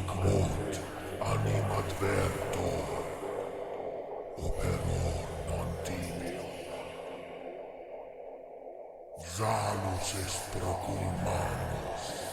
quod animadvertor operor non timeo. Salus est procul manus.